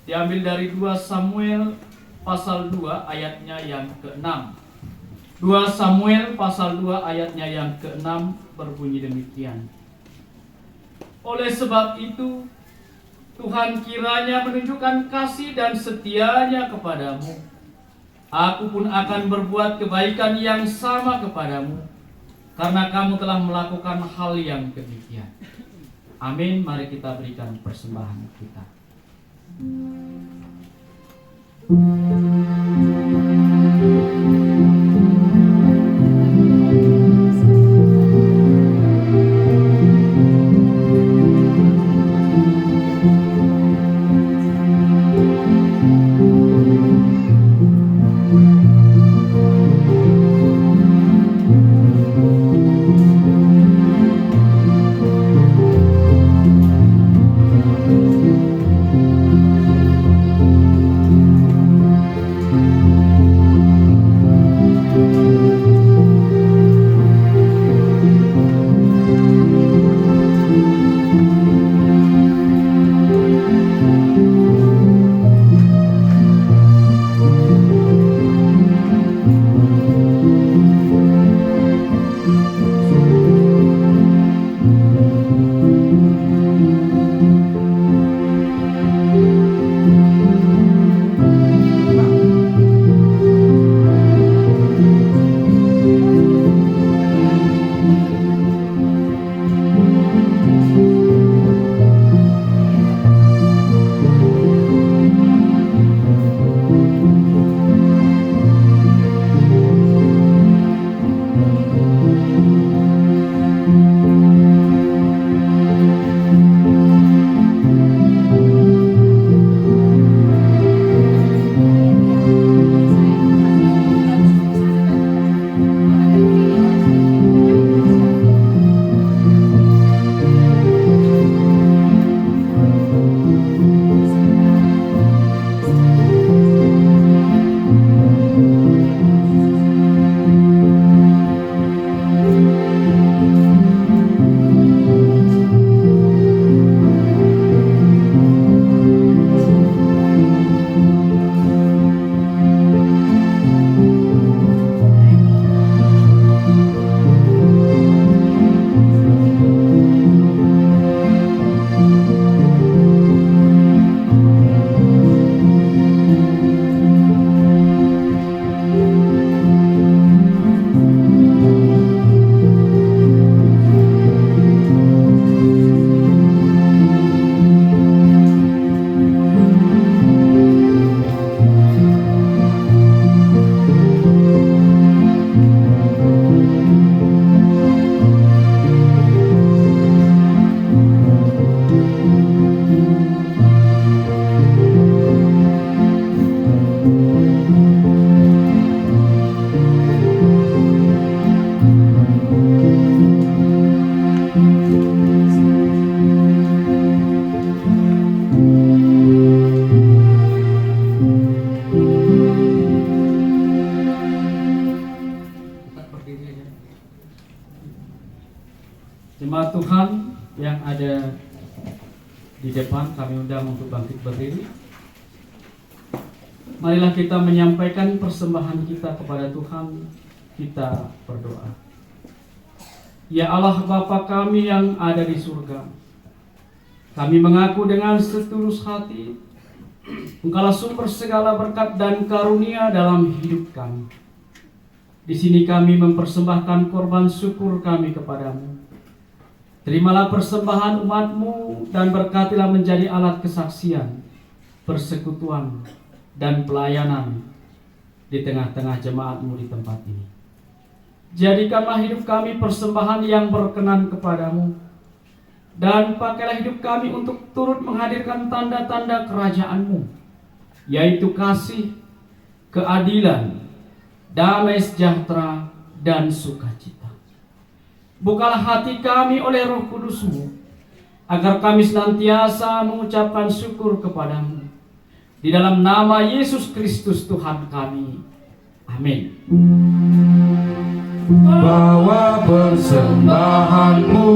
diambil dari 2 Samuel pasal 2 ayatnya yang ke-6. 2 Samuel pasal 2 ayatnya yang ke-6 berbunyi demikian. Oleh sebab itu, Tuhan kiranya menunjukkan kasih dan setianya kepadamu, aku pun akan berbuat kebaikan yang sama kepadamu, karena kamu telah melakukan hal yang demikian. Amin. Mari kita berikan persembahan kita. Jemaat Tuhan yang ada di depan, kami undang untuk bangkit berdiri. Marilah kita menyampaikan persembahan kita kepada Tuhan. Kita berdoa. Ya Allah Bapa kami yang ada di surga, kami mengaku dengan setulus hati Engkaulah sumber segala berkat dan karunia dalam hidup kami. Di sini kami mempersembahkan korban syukur kami kepadamu. Terimalah persembahan umat-Mu dan berkatilah menjadi alat kesaksian, persekutuan, dan pelayanan di tengah-tengah jemaat-Mu di tempat ini. Jadikanlah hidup kami persembahan yang berkenan kepadamu, dan pakailah hidup kami untuk turut menghadirkan tanda-tanda kerajaan-Mu, yaitu kasih, keadilan, damai sejahtera, dan sukacita. Bukalah hati kami oleh Roh Kudus-Mu, agar kami senantiasa mengucapkan syukur kepadamu. Di dalam nama Yesus Kristus Tuhan kami. Amin. Bawa persembahanmu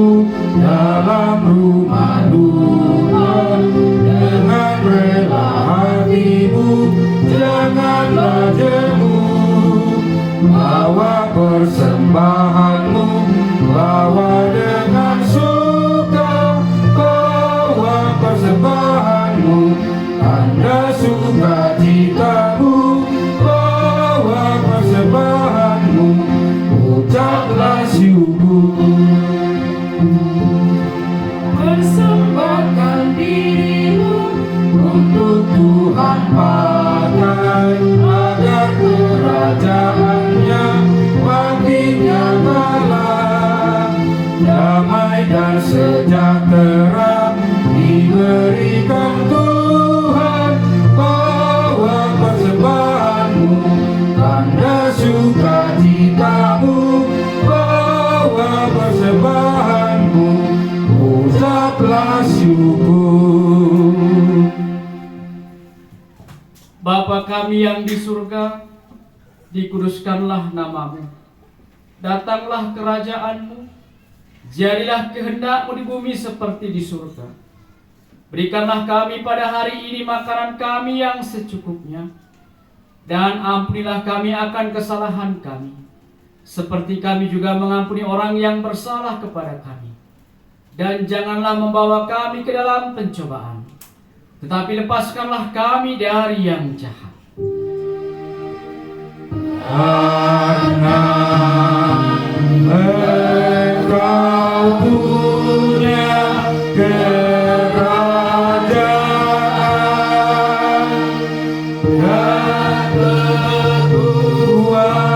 dalam rumah duka dengan rela hatimu, janganlah jemu. Bawa persembahanmu, bawa dengan suka, bawa persembahanmu, tanda sukacitamu, bawa Tuhan pakai agar kerajaannya makin nyata, damai dan sejahtera diberikan Tuhan. Bawa persembahanmu, tanda sukacitamu, bawa persembahanmu, ucaplah syukur. Bapa kami yang di surga, dikuduskanlah namamu. Datanglah kerajaanmu, jadilah kehendak-Mu di bumi seperti di surga. Berikanlah kami pada hari ini makanan kami yang secukupnya, dan ampunilah kami akan kesalahan kami, seperti kami juga mengampuni orang yang bersalah kepada kami. Dan janganlah membawa kami ke dalam pencobaan, tetapi lepaskanlah kami dari yang jahat. Karena Engkau punya kerajaan dan kekuasaan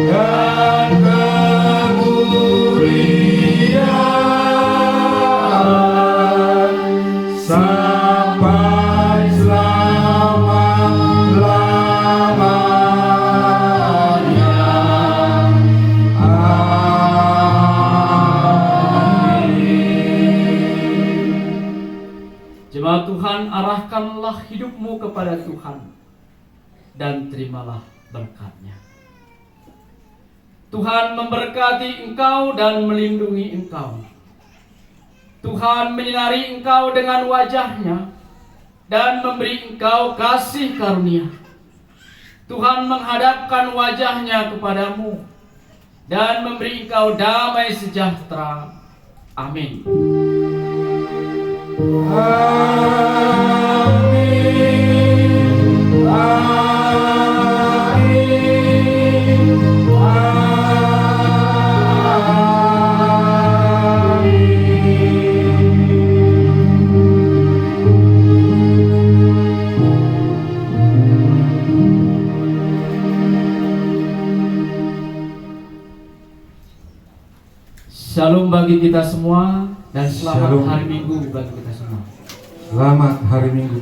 dan kemuliaan sampai selama-lamanya. Amin. Jemaat Tuhan, arahkanlah hidupmu kepada Tuhan dan terimalah berkat-Nya. Tuhan memberkati engkau dan melindungi engkau. Tuhan menyinari engkau dengan wajah-Nya dan memberi engkau kasih karunia. Tuhan menghadapkan wajah-Nya kepadamu dan memberi engkau damai sejahtera. Amin. Amin. Amin. Shalom bagi kita semua dan selamat Shalom. hari Minggu bagi kita semua. Selamat hari Minggu.